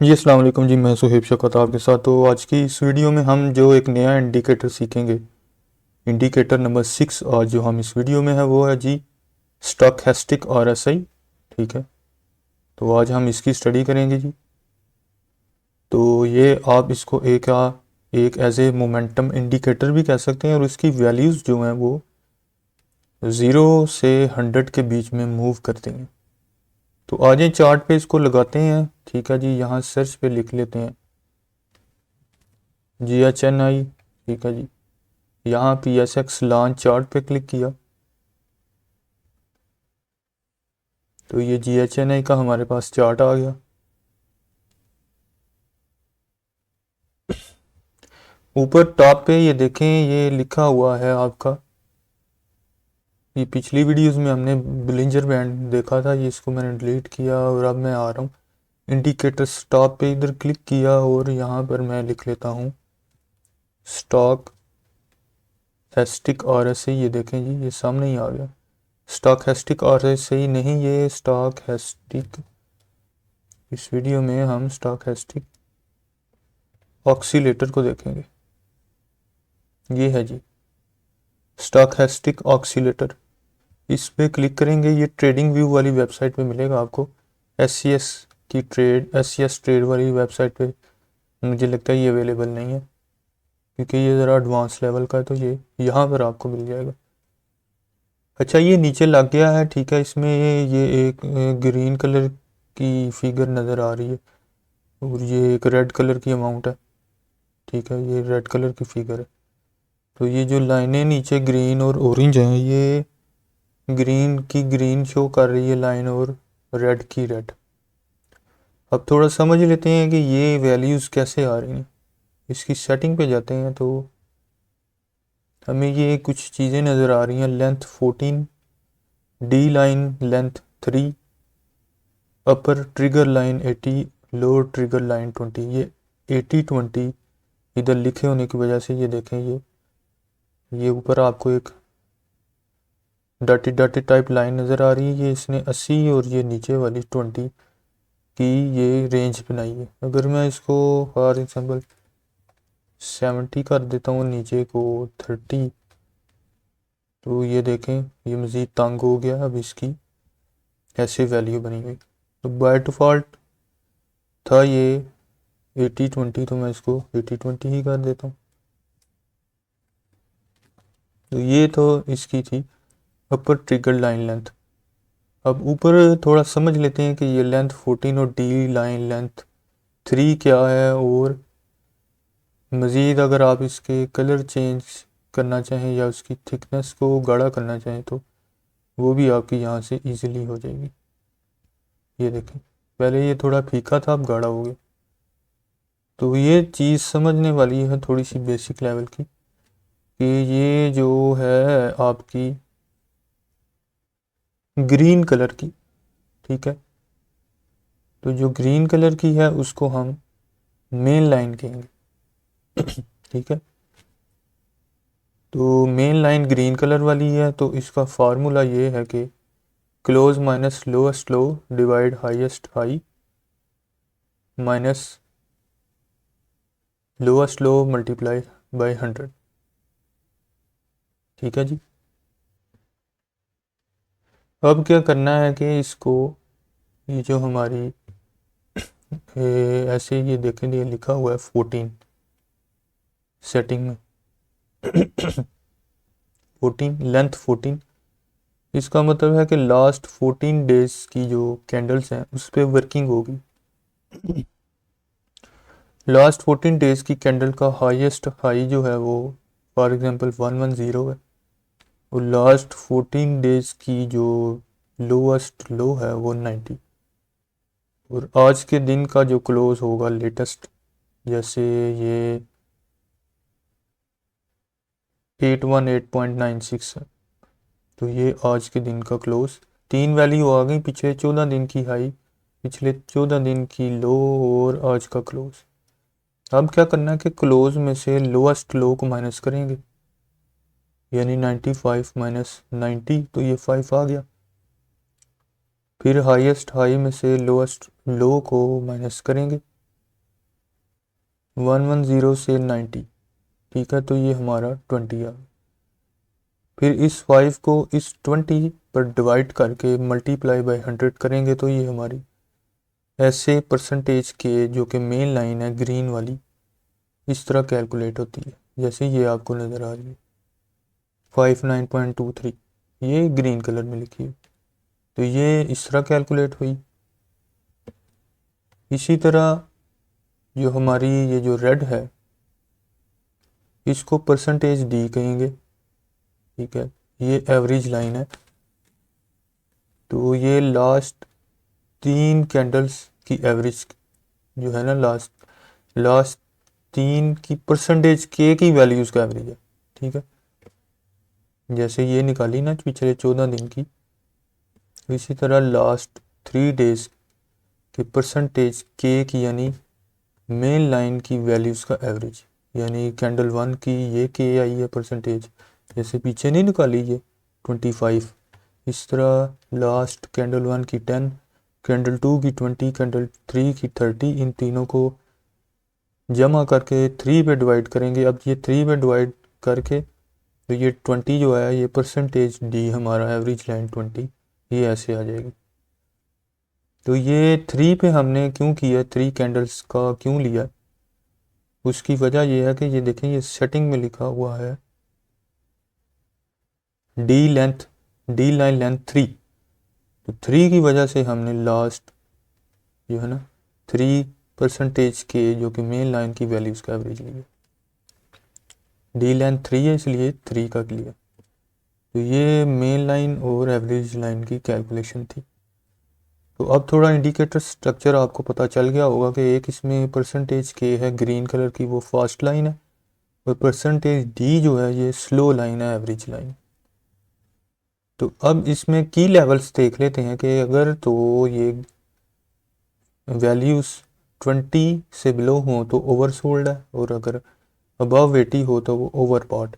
जी अस्सलाम वालेकुम जी, मैं सुहेब शौकत आपके साथ। तो आज की इस वीडियो में हम जो एक नया इंडिकेटर सीखेंगे, इंडिकेटर नंबर 6। आज जो हम इस वीडियो में है वो है जी स्टोचैस्टिक आरएसआई। ठीक है, तो आज हम इसकी स्टडी करेंगे जी। तो ये आप इसको एक एज ए मोमेंटम इंडिकेटर भी कह सकते हैं, और उसकी वैल्यूज़ जो हैं वो 0 से 100 के बीच में मूव करते हैं। तो आज ये चार्ट पे इसको लगाते हैं। ठीक है जी, यहाँ सर्च पे लिख लेते हैं GHNI। ठीक है जी, यहाँ PSX लॉन्च चार्ट पे क्लिक किया तो ये GHNI का हमारे पास चार्ट आ गया। ऊपर टॉप पे ये देखें, ये लिखा हुआ है आपका, ये पिछली वीडियोस में हमने बिलिंजर बैंड देखा था, ये इसको मैंने डिलीट किया और अब मैं आ रहा हूँ इंडिकेटर स्टॉप पे, इधर क्लिक किया और यहाँ पर मैं लिख लेता हूँ स्टॉक हेस्टिक RSI। ये देखें जी, ये सामने ही आ गया। स्टॉक हेस्टिक RSI नहीं, ये स्टॉक हेस्टिक, इस वीडियो में हम स्टॉक हेस्टिक ऑक्सीलेटर को देखेंगे। ये है जी स्टोचैस्टिक ऑक्सीलेटर। इस पे क्लिक करेंगे, ये ट्रेडिंग व्यू वाली वेबसाइट पे मिलेगा आपको। एस सी एस ट्रेड वाली वेबसाइट पे मुझे लगता है ये अवेलेबल नहीं है, क्योंकि ये ज़रा एडवांस लेवल का है, तो ये यहाँ पर आपको मिल जाएगा। अच्छा, ये नीचे लग गया है। ठीक है, इसमें ये एक ग्रीन कलर की फिगर नज़र आ रही है और ये एक रेड कलर की अमाउंट है। ठीक है, ये रेड कलर की फिगर है। तो ये जो लाइनें नीचे ग्रीन और ऑरेंज हैं, ये ग्रीन की ग्रीन शो कर रही है लाइन और रेड की रेड। अब थोड़ा समझ लेते हैं कि ये वैल्यूज़ कैसे आ रही हैं। इसकी सेटिंग पे जाते हैं तो हमें ये कुछ चीज़ें नज़र आ रही हैं। Length 14, D line length 3, upper trigger line 80, lower trigger line 20। ये 80-20 इधर लिखे होने की वजह से ये देखें, ये ऊपर आपको एक डॉटेड डॉटेड टाइप लाइन नज़र आ रही है। ये इसने 80 और ये नीचे वाली 20 की ये रेंज बनाई है। अगर मैं इसको फॉर एग्जांपल 70 कर देता हूँ, नीचे को 30, तो ये देखें ये मज़ीद तंग हो गया। अब इसकी ऐसे वैल्यू बनी हुई, तो बाय डिफ़ॉल्ट था ये 80-20, तो मैं इसको 80-20 ही कर देता हूँ। तो ये तो इसकी थी अपर ट्रिगर लाइन लेंथ। अब ऊपर थोड़ा समझ लेते हैं कि ये लेंथ 14 और डी लाइन लेंथ 3 क्या है, और मज़ीद अगर आप इसके कलर चेंज करना चाहें या उसकी थिकनेस को गाढ़ा करना चाहें तो वो भी आपकी यहाँ से इजीली हो जाएगी। ये देखें, पहले ये थोड़ा फीका था, अब गाढ़ा हो गया। तो ये चीज़ समझने वाली है थोड़ी सी बेसिक लेवल की, कि ये जो है आपकी ग्रीन कलर की, ठीक है, तो जो ग्रीन कलर की है उसको हम मेन लाइन कहेंगे। ठीक है, तो मेन लाइन ग्रीन कलर वाली है, तो इसका फार्मूला ये है कि close minus lowest low divide highest high minus lowest low multiply by 100। ठीक है जी, अब क्या करना है कि इसको, ये जो हमारी ऐसे ये देखें, ये लिखा हुआ है 14 सेटिंग में 14 लेंथ 14, इसका मतलब है कि लास्ट 14 डेज की जो कैंडल्स हैं उस पर वर्किंग होगी। लास्ट 14 डेज की कैंडल का हाईएस्ट हाई जो है वो फॉर एग्जांपल 110 है, और लास्ट 14 डेज की जो लोएस्ट लो है वो 90, और आज के दिन का जो क्लोज होगा लेटेस्ट, जैसे ये 818.96 है, तो ये आज के दिन का क्लोज। तीन वैल्यू आ गई, पिछले 14 दिन की हाई, पिछले 14 दिन की लो और आज का क्लोज। अब क्या करना है कि क्लोज में से लोएस्ट लो को माइनस करेंगे, यानी 95 माइनस 90, तो ये 5 आ गया। फिर हाईएस्ट हाई में से लोएस्ट लो को माइनस करेंगे, 110 से 90, ठीक है, तो ये हमारा 20 आ गया। फिर इस 5 को इस 20 पर डिवाइड करके मल्टीप्लाई बाय 100 करेंगे तो ये हमारी ऐसे परसेंटेज के जो कि मेन लाइन है ग्रीन वाली इस तरह कैलकुलेट होती है, जैसे ये आपको नज़र आ रही है 59.23, ये ग्रीन कलर में लिखी है, तो ये इस तरह कैलकुलेट हुई। इसी तरह जो हमारी ये जो रेड है इसको परसेंटेज डी कहेंगे, ठीक है, ये एवरेज लाइन है, तो ये लास्ट 3 कैंडल्स की एवरेज जो है ना, लास्ट 3 की परसेंटेज के की वैल्यूज़ का एवरेज है, ठीक है, जैसे ये निकाली ना पिछले 14 दिन की, इसी तरह लास्ट 3 डेज के परसेंटेज के की यानी मेन लाइन की वैल्यूज़ का एवरेज, यानी कैंडल 1 की ये के आई है परसेंटेज, जैसे पीछे नहीं निकाली ये 25, इस तरह लास्ट कैंडल 1 की 10, कैंडल 2 की 20, कैंडल 3 की 30, इन तीनों को जमा करके 3 पे डिवाइड करेंगे। अब ये 3 पे डिवाइड करके तो ये 20 जो है ये परसेंटेज डी हमारा एवरेज लाइन 20 ये ऐसे आ जाएगी। तो ये 3 पे हमने क्यों किया, 3 कैंडल्स का क्यों लिया, उसकी वजह ये है कि ये देखें ये सेटिंग में लिखा हुआ है डी लाइन लेंथ 3, तो 3 की वजह से हमने लास्ट जो है ना 3 परसेंटेज के जो कि मेन लाइन की वैल्यूज़ का एवरेज लिया, डी लेंथ 3 है इसलिए 3 का लिया। तो ये मेन लाइन और एवरेज लाइन की कैलकुलेशन थी। तो अब थोड़ा इंडिकेटर स्ट्रक्चर आपको पता चल गया होगा कि एक इसमें परसेंटेज के है ग्रीन कलर की, वो फास्ट लाइन है, और परसेंटेज डी जो है ये स्लो लाइन है, एवरेज लाइन। तो अब इसमें की लेवल्स देख लेते हैं कि अगर तो ये वैल्यूज़ 20 से बिलो हो तो ओवरसोल्ड है, और अगर अबव 80 हो तो वो ओवरबॉट,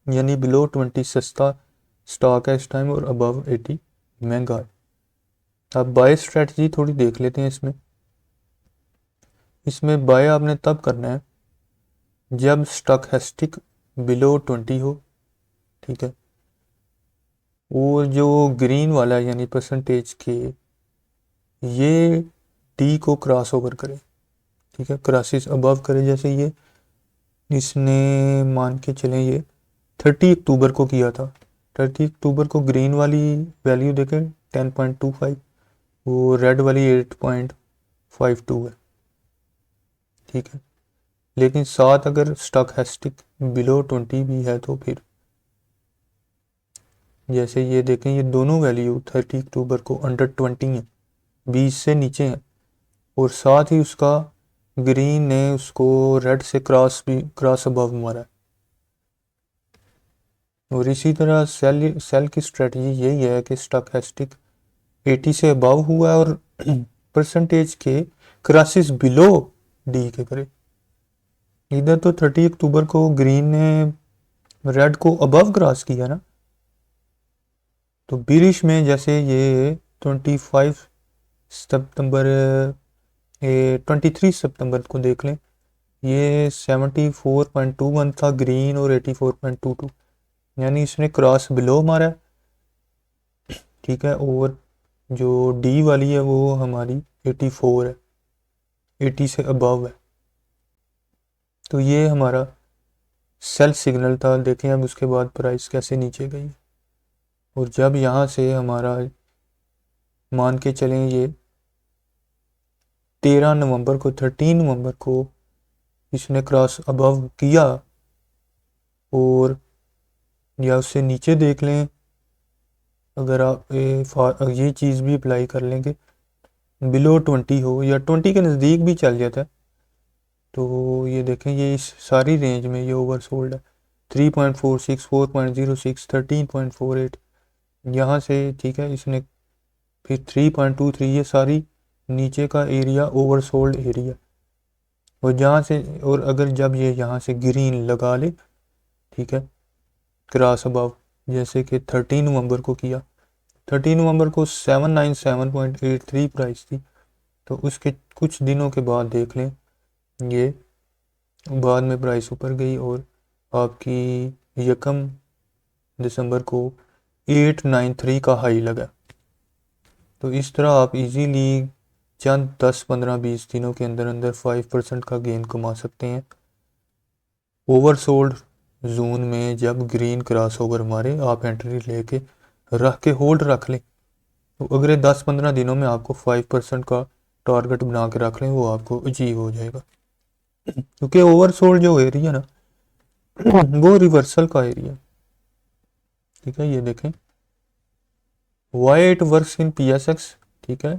यानी बिलो 20 सस्ता स्टॉक है इस टाइम और अबव 80 महंगा है। अब बाय स्ट्रेटजी थोड़ी देख लेते हैं इसमें बाय आपने तब करना है जब स्टॉकेस्टिक बिलो 20 हो, ठीक है, और जो ग्रीन वाला है यानी परसेंटेज के ये डी को क्रॉस ओवर करे, ठीक है, क्रॉसिस अबव करे, जैसे ये इसने मान के चलें ये 30 अक्टूबर को किया था, 30 अक्टूबर को ग्रीन वाली वैल्यू देखें 10.25, वो रेड वाली 8.52 है, ठीक है, लेकिन साथ अगर स्टॉकेस्टिक बिलो 20 भी है तो फिर जैसे ये देखें ये दोनों वैल्यू 30 अक्टूबर को अंडर 20 है, 20 से नीचे है, और साथ ही उसका ग्रीन ने उसको रेड से क्रॉस अबव मारा है। और इसी तरह सेल की स्ट्रेटजी यही है कि स्टॉकेस्टिक 80 से अबव हुआ है और परसेंटेज के क्रॉसिस बिलो डी के करे। इधर तो 30 अक्टूबर को ग्रीन ने रेड को अबव क्रॉस किया ना, तो बिरिश में जैसे ये 25 सितंबर 23 सितंबर को देख लें, ये 74.21 था ग्रीन और 84.22, यानी इसने क्रॉस बिलो मारा, ठीक है, और जो डी वाली है वो हमारी 84 है, 80 से अबव है। तो ये हमारा सेल सिग्नल था। देखें अब उसके बाद प्राइस कैसे नीचे गई, और जब यहाँ से हमारा मान के चलें ये 13 नवंबर को 13 नवंबर को इसने क्रॉस अबव किया, और या उससे नीचे देख लें, अगर आप ये चीज़ भी अप्लाई कर लेंगे बिलो 20 हो या 20 के नज़दीक भी चल जाता है, तो ये देखें ये इस सारी रेंज में ये ओवरसोल्ड है 3.46, 4.06, 13.48 यहाँ से, ठीक है, इसने फिर 3.23, ये सारी नीचे का एरिया ओवरसोल्ड एरिया, और जहाँ से, और अगर जब ये यहाँ से ग्रीन लगा ले, ठीक है, क्रॉस अबव, जैसे कि 13 नवंबर को किया, 13 नवंबर को 797.83 प्राइस थी, तो उसके कुछ दिनों के बाद देख लें ये बाद में प्राइस ऊपर गई और आपकी 1 दिसंबर को 893 का हाई लगा। तो इस तरह आप इजीली चंद 10, 15, 20 दिनों के अंदर अंदर 5% का गेन कमा सकते हैं। ओवरसोल्ड जोन में जब ग्रीन क्रॉस ओवर मारे आप एंट्री लेके रख के होल्ड रख लें, तो अगले 10-15 दिनों में आपको 5% का टारगेट बना के रख लें, वो आपको अचीव हो जाएगा। क्योंकि ओवरसोल्ड जो एरिया ना वो रिवर्सल का एरिया, ठीक है। ये देखें why it works in PSX, ठीक है।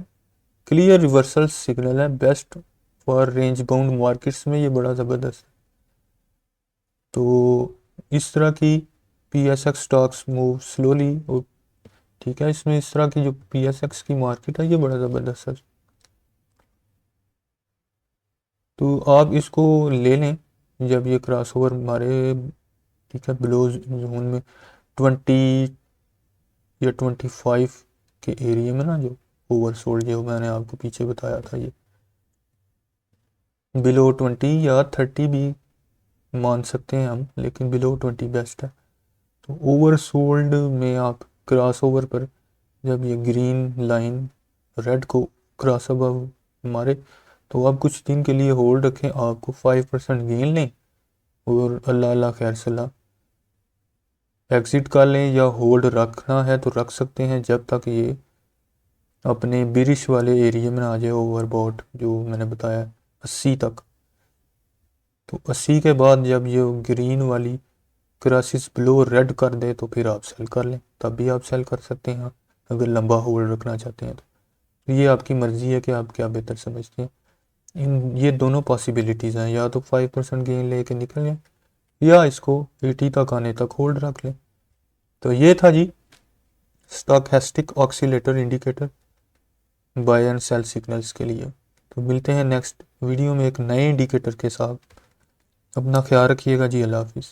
क्लियर रिवर्सल सिग्नल है, best for range bound markets में ये बड़ा ज़बरदस्त है। तो इस तरह की PSX स्टॉक्स मूव स्लोली, और ठीक है, इसमें इस तरह की जो PSX की मार्केट है ये बड़ा ज़बरदस्त है। तो आप इसको ले लें जब ये क्रॉस ओवर मारे, ठीक है, बिलो जोन में 20 या 25 के एरिया में ना, जो ओवरसोल्ड जो मैंने आपको पीछे बताया था, ये बिलो 20 या 30 भी मान सकते हैं हम, लेकिन बिलो 20 बेस्ट है। तो ओवरसोल्ड में आप क्रॉस ओवर पर जब ये ग्रीन लाइन रेड को क्रॉस ओवर मारे तो आप कुछ दिन के लिए होल्ड रखें, आपको 5% गेन लें और अल्लाह अल्लाह खैर सलाह एग्ज़िट कर लें, या होल्ड रखना है तो रख सकते हैं जब तक ये अपने बिरिश वाले एरिया में आ जाए, ओवरबॉट जो मैंने बताया 80 तक। तो 80 के बाद जब ये ग्रीन वाली क्रॉसिस बिलो रेड कर दे तो फिर आप सेल कर लें, तब भी आप सेल कर सकते हैं अगर लंबा होल्ड रखना चाहते हैं तो ये आपकी मर्ज़ी है कि आप क्या बेहतर समझते हैं। ये दोनों पॉसिबिलिटीज़ हैं, या तो 5% गेन लेके निकल जाए या इसको 80 तक आने तक होल्ड रख लें। तो ये था जी stochastic oscillator indicator buy and sell signals के लिए। तो मिलते हैं नेक्स्ट वीडियो में एक नए इंडिकेटर के साथ। अपना ख्याल रखिएगा जी, अल्लाह हाफिज़।